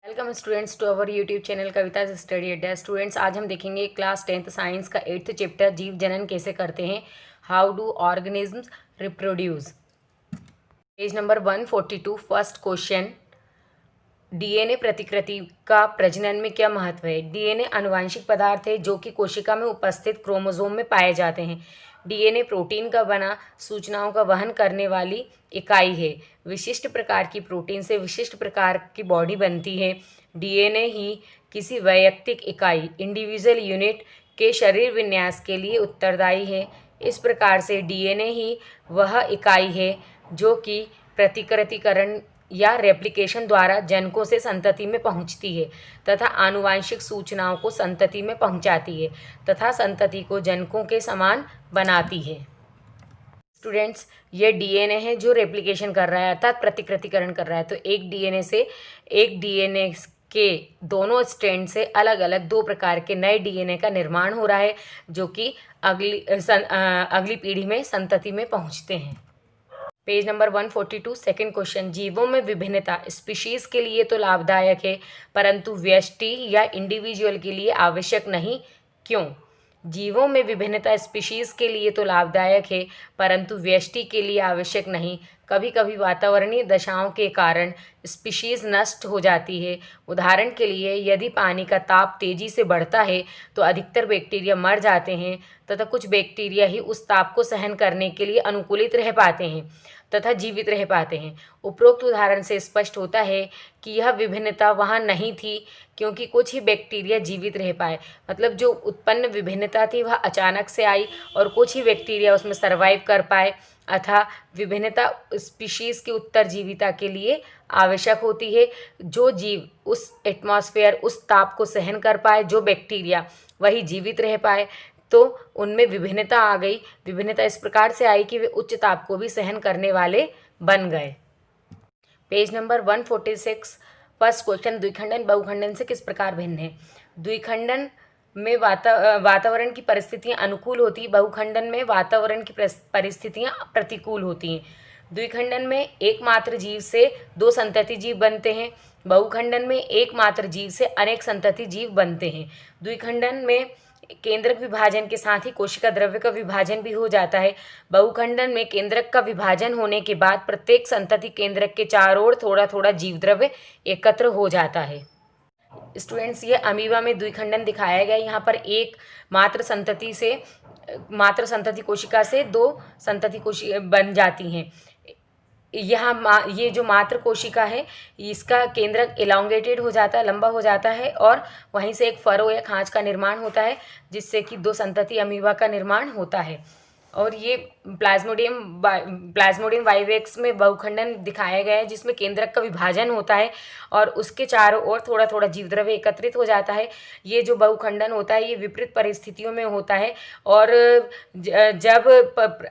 Welcome students to our YouTube channel Kavita study adda. Students, आज हम देखेंगे क्लास 10th साइंस का 8th चैप्टर जीव जनन कैसे करते हैं, how do organisms reproduce. Page number 142, first question, DNA प्रतिकृति का प्रजनन में क्या महत्व है। डीएनए आनुवांशिक पदार्थ है जो कि कोशिका में उपस्थित क्रोमोसोम में पाए जाते हैं। डीएनए प्रोटीन का बना सूचनाओं का वहन करने वाली इकाई है। विशिष्ट प्रकार की प्रोटीन से विशिष्ट प्रकार की बॉडी बनती है। डीएनए ही किसी वैयक्तिक इकाई इंडिविजुअल यूनिट के शरीर विन्यास के लिए उत्तरदायी है। इस प्रकार से डीएनए ही वह इकाई है जो कि प्रतिकृतिकरण या रेप्लिकेशन द्वारा जनकों से संतति में पहुंचती है तथा आनुवांशिक सूचनाओं को संतति में पहुंचाती है तथा संतति को जनकों के समान बनाती है। स्टूडेंट्स, ये डीएनए है जो रेप्लिकेशन कर रहा है अर्थात प्रतिकृतिकरण कर रहा है। तो एक डीएनए के दोनों स्ट्रैंड से अलग अलग दो प्रकार के नए डीएनए का निर्माण हो रहा है जो कि अगली पीढ़ी में संतति में पहुंचते हैं। पेज नंबर 142, सेकंड क्वेश्चन, जीवों में विभिन्नता स्पीशीज के लिए तो लाभदायक है परंतु व्यष्टि या इंडिविजुअल के लिए आवश्यक नहीं, क्यों। जीवों में विभिन्नता स्पीशीज के लिए तो लाभदायक है परंतु व्यष्टि के लिए आवश्यक नहीं। कभी कभी वातावरणीय दशाओं के कारण स्पीशीज नष्ट हो जाती है। उदाहरण के लिए, यदि पानी का ताप तेजी से बढ़ता है तो अधिकतर बैक्टीरिया मर जाते हैं तथा कुछ बैक्टीरिया ही उस ताप को सहन करने के लिए अनुकूलित रह पाते हैं तथा जीवित रह पाते हैं। उपरोक्त उदाहरण से स्पष्ट होता है कि यह विभिन्नता वहाँ नहीं थी क्योंकि कुछ ही बैक्टीरिया जीवित रह पाए। मतलब जो उत्पन्न विभिन्नता थी वह अचानक से आई और कुछ ही बैक्टीरिया उसमें सर्वाइव कर पाए। अतः विभिन्नता स्पीशीज़ की उत्तरजीविता के लिए आवश्यक होती है। जो जीव उस एटमॉस्फेयर, उस ताप को सहन कर पाए, जो बैक्टीरिया वही जीवित रह पाए, तो उनमें विभिन्नता आ गई। विभिन्नता इस प्रकार से आई कि वे उच्च ताप को भी सहन करने वाले बन गए। पेज नंबर 146, फर्स्ट क्वेश्चन, द्विखंडन बहुखंडन से किस प्रकार भिन्न है। द्विखंडन में वातावरण की परिस्थितियां अनुकूल होती, बहुखंडन में वातावरण की परिस्थितियां प्रतिकूल होती हैं। द्विखंडन में एकमात्र जीव से दो संतति जीव बनते हैं, बहुखंडन में एकमात्र जीव से अनेक संतति जीव बनते हैं। द्विखंडन में केंद्रक विभाजन के साथ ही कोशिका द्रव्य का विभाजन भी हो जाता है। बहुखंडन में केंद्रक का विभाजन होने के बाद प्रत्येक संतति केंद्रक के चारों ओर थोड़ा थोड़ा जीव द्रव्य एकत्र हो जाता है। स्टूडेंट्स, ये अमीबा में द्विखंडन दिखाया गया। यहाँ पर एक मात्र संतति कोशिका से दो संतति कोशिका बन जाती हैं। यहाँ ये जो मात्र कोशिका है इसका केंद्रक एलोंगेटेड हो जाता है, लंबा हो जाता है और वहीं से एक फरो या खांच का निर्माण होता है जिससे कि दो संतति अमीबा का निर्माण होता है। और ये प्लाज्मोडियम वाइवेक्स में बहुखंडन दिखाया गया है जिसमें केंद्रक का विभाजन होता है और उसके चारों ओर थोड़ा थोड़ा जीवद्रव्य एकत्रित हो जाता है। ये जो बहुखंडन होता है ये विपरीत परिस्थितियों में होता है और जब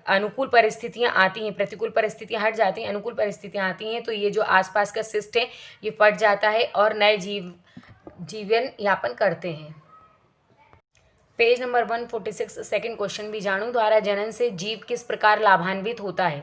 अनुकूल परिस्थितियां आती हैं, प्रतिकूल परिस्थितियां हट जाती हैं, अनुकूल परिस्थितियां आती हैं तो ये जो आसपास का सिस्ट है ये फट जाता है और नए जीवन यापन करते हैं। पेज नंबर 146, सेकंड क्वेश्चन, बीजाणु द्वारा जनन से जीव किस प्रकार लाभान्वित होता है।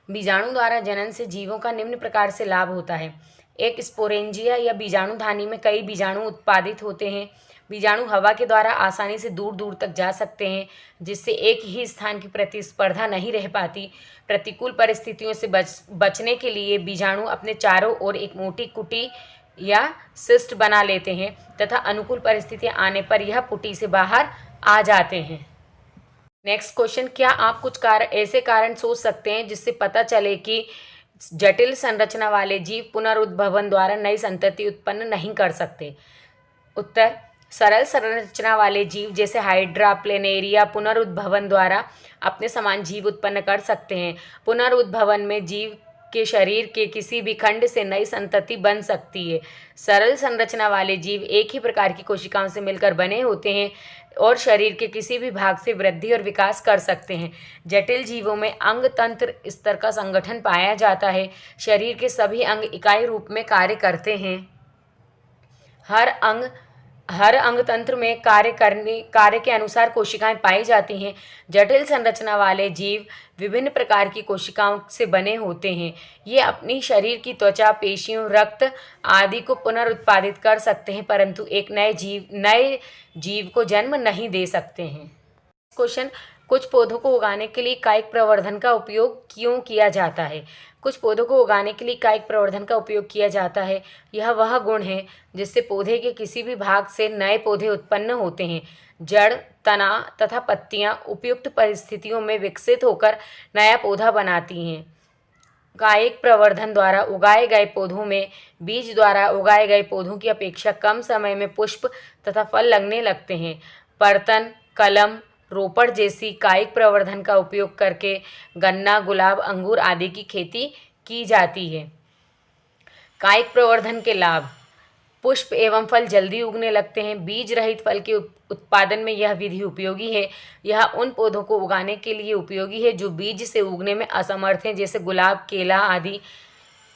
बीजाणु द्वारा जनन से जीवों का निम्न प्रकार से लाभ होता है। एक स्पोरेंजिया या बीजाणुधानी में कई बीजाणु उत्पादित होते हैं। बीजाणु हवा के द्वारा आसानी से दूर दूर तक जा सकते हैं जिससे एक ही स्थान की प्रतिस्पर्धा नहीं रह पाती। प्रतिकूल परिस्थितियों से बचने के लिए बीजाणु अपने चारों ओर एक मोटी कुटी या सिस्ट बना लेते हैं तथा अनुकूल परिस्थितियां आने पर यह पुटी से बाहर आ जाते हैं। नेक्स्ट क्वेश्चन, क्या आप कुछ ऐसे कारण सोच सकते हैं जिससे पता चले कि जटिल संरचना वाले जीव पुनरुद्भवन द्वारा नई संतति उत्पन्न नहीं कर सकते। उत्तर, सरल संरचना वाले जीव जैसे हाइड्रा, प्लेनेरिया पुनरुद्भवन द्वारा अपने समान जीव उत्पन्न कर सकते हैं। पुनरुद्भवन में जीव के शरीर के किसी भी खंड से नई संतति बन सकती है। सरल संरचना वाले जीव एक ही प्रकार की कोशिकाओं से मिलकर बने होते हैं और शरीर के किसी भी भाग से वृद्धि और विकास कर सकते हैं। जटिल जीवों में अंग तंत्र स्तर का संगठन पाया जाता है। शरीर के सभी अंग इकाई रूप में कार्य करते हैं। हर अंग हर अंग तंत्र में कार्य के अनुसार कोशिकाएं पाई जाती हैं। जटिल संरचना वाले जीव विभिन्न प्रकार की कोशिकाओं से बने होते हैं। ये अपनी शरीर की त्वचा, पेशियों, रक्त आदि को पुनरुत्पादित कर सकते हैं, परंतु एक नए जीव को जन्म नहीं दे सकते हैं। क्वेश्चन, कुछ पौधों को उगाने के लिए कायिक प्रवर्धन का उपयोग क्यों किया जाता है? कुछ पौधों को उगाने के लिए कायिक प्रवर्धन का उपयोग किया जाता है। यह वह गुण है जिससे पौधे के किसी भी भाग से नए पौधे उत्पन्न होते हैं। जड़, तना तथा पत्तियां उपयुक्त परिस्थितियों में विकसित होकर नया पौधा बनाती हैं। कायिक प्रवर्धन द्वारा उगाए गए पौधों में बीज द्वारा उगाए गए पौधों की अपेक्षा कम समय में पुष्प तथा फल लगने लगते हैं। पर्तन, कलम, रोपड़ जैसी कायिक प्रवर्धन का उपयोग करके गन्ना, गुलाब, अंगूर आदि की खेती की जाती है। कायिक प्रवर्धन के लाभ: पुष्प एवं फल जल्दी उगने लगते हैं। बीज रहित फल के उत्पादन में यह विधि उपयोगी है। यह उन पौधों को उगाने के लिए उपयोगी है जो बीज से उगने में असमर्थ हैं, जैसे गुलाब, केला आदि।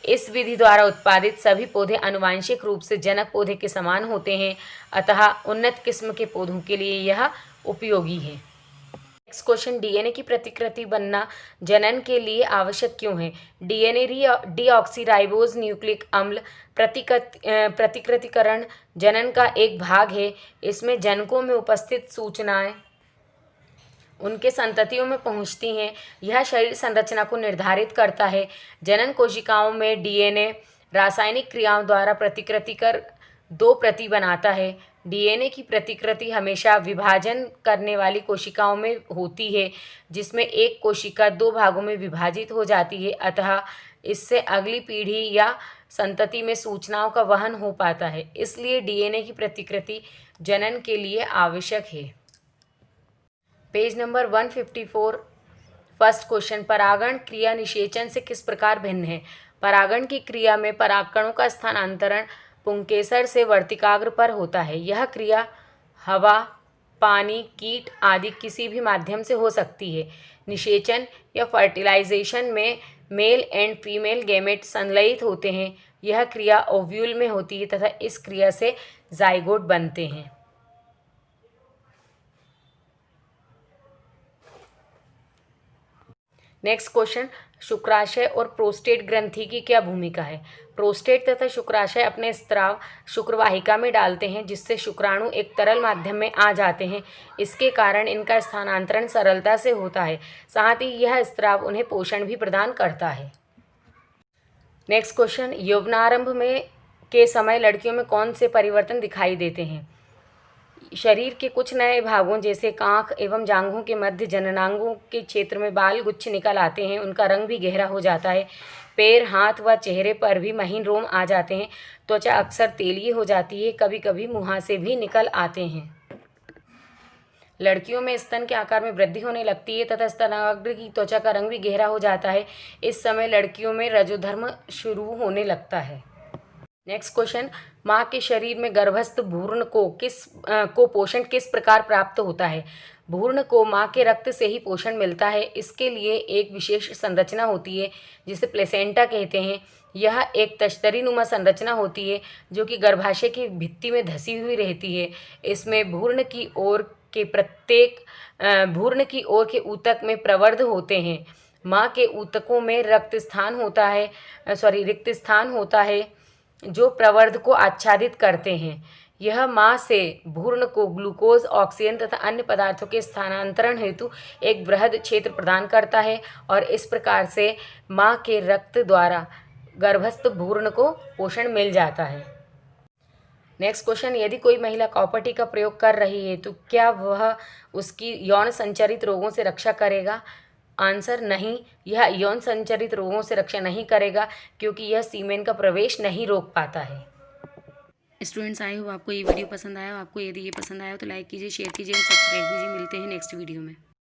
इस विधि द्वारा उत्पादित सभी पौधे आनुवांशिक रूप से जनक पौधे के समान होते हैं, अतः उन्नत किस्म के पौधों के लिए यह उपयोगी है। नेक्स्ट क्वेश्चन, डीएनए की प्रतिकृति बनना जनन के लिए आवश्यक क्यों है? डीएनए डीऑक्सीराइबोज न्यूक्लिक अम्ल प्रतिकृतिकरण जनन का एक भाग है। इसमें जनकों में उपस्थित सूचनाएं उनके संततियों में पहुंचती हैं। यह शरीर संरचना को निर्धारित करता है। जनन कोशिकाओं में डीएनए रासायनिक क्रियाओं द्वारा प्रतिकृति कर 2 प्रति बनाता है। डीएनए की प्रतिकृति हमेशा विभाजन करने वाली कोशिकाओं में होती है, जिसमें एक कोशिका 2 भागों में विभाजित हो जाती है, अतः इससे अगली पीढ़ी या संतति में सूचनाओं का वहन हो पाता है। इसलिए डीएनए की प्रतिकृति जनन के लिए आवश्यक है। पेज नंबर 154, फर्स्ट क्वेश्चन, परागण क्रिया निषेचन से किस प्रकार भिन्न है? परागण की क्रिया में परागकणों का स्थानांतरण पुंकेसर से वर्तिकाग्र पर होता है। यह क्रिया हवा, पानी, कीट आदि किसी भी माध्यम से हो सकती है। निषेचन या फर्टिलाइजेशन में मेल एंड फीमेल गैमेट संलयित होते हैं। यह क्रिया ओव्यूल में होती है तथा इस क्रिया से जाइगोट बनते हैं। नेक्स्ट क्वेश्चन, शुक्राशय और प्रोस्टेट ग्रंथि की क्या भूमिका है? प्रोस्टेट तथा शुक्राशय अपने स्राव शुक्रवाहिका में डालते हैं, जिससे शुक्राणु एक तरल माध्यम में आ जाते हैं। इसके कारण इनका स्थानांतरण सरलता से होता है। साथ ही यह स्राव उन्हें पोषण भी प्रदान करता है। नेक्स्ट क्वेश्चन, यौवनारंभ में के समय लड़कियों में कौन से परिवर्तन दिखाई देते हैं? शरीर के कुछ नए भागों जैसे कांख एवं जांघों के मध्य जननांगों के क्षेत्र में बाल गुच्छ निकल आते हैं। उनका रंग भी गहरा हो जाता है। पैर, हाथ व चेहरे पर भी महीन रोम आ जाते हैं। त्वचा अक्सर तेलीय हो जाती है, कभी कभी मुहासे भी निकल आते हैं। लड़कियों में स्तन के आकार में वृद्धि होने लगती है तथा स्तनाग्र की त्वचा का रंग भी गहरा हो जाता है। इस समय लड़कियों में रजोधर्म शुरू होने लगता है। नेक्स्ट क्वेश्चन, माँ के शरीर में गर्भस्थ भ्रूण को पोषण किस प्रकार प्राप्त होता है? भ्रूण को माँ के रक्त से ही पोषण मिलता है। इसके लिए एक विशेष संरचना होती है जिसे प्लेसेंटा कहते हैं। यह एक तश्तरी नुमा संरचना होती है जो कि गर्भाशय की भित्ति में धसी हुई रहती है। इसमें भ्रूण की ओर के ऊतक में प्रवर्ध होते हैं। माँ के ऊतकों में रिक्त स्थान होता है जो प्रवर्ध को आच्छादित करते हैं। यह माँ से भ्रूण को ग्लूकोज, ऑक्सीजन तथा अन्य पदार्थों के स्थानांतरण हेतु एक बृहद क्षेत्र प्रदान करता है और इस प्रकार से माँ के रक्त द्वारा गर्भस्थ भ्रूण को पोषण मिल जाता है। नेक्स्ट क्वेश्चन, यदि कोई महिला कॉपर्टी का प्रयोग कर रही है तो क्या वह उसकी यौन संचरित रोगों से रक्षा करेगा? आंसर, नहीं, यह यौन संचरित रोगों से रक्षा नहीं करेगा क्योंकि यह सीमेन का प्रवेश नहीं रोक पाता है। स्टूडेंट्स, आई होप आपको ये वीडियो पसंद आया। आपको यदि ये पसंद आया तो लाइक कीजिए, शेयर कीजिए और सब्सक्राइब कीजिए। मिलते हैं नेक्स्ट वीडियो में।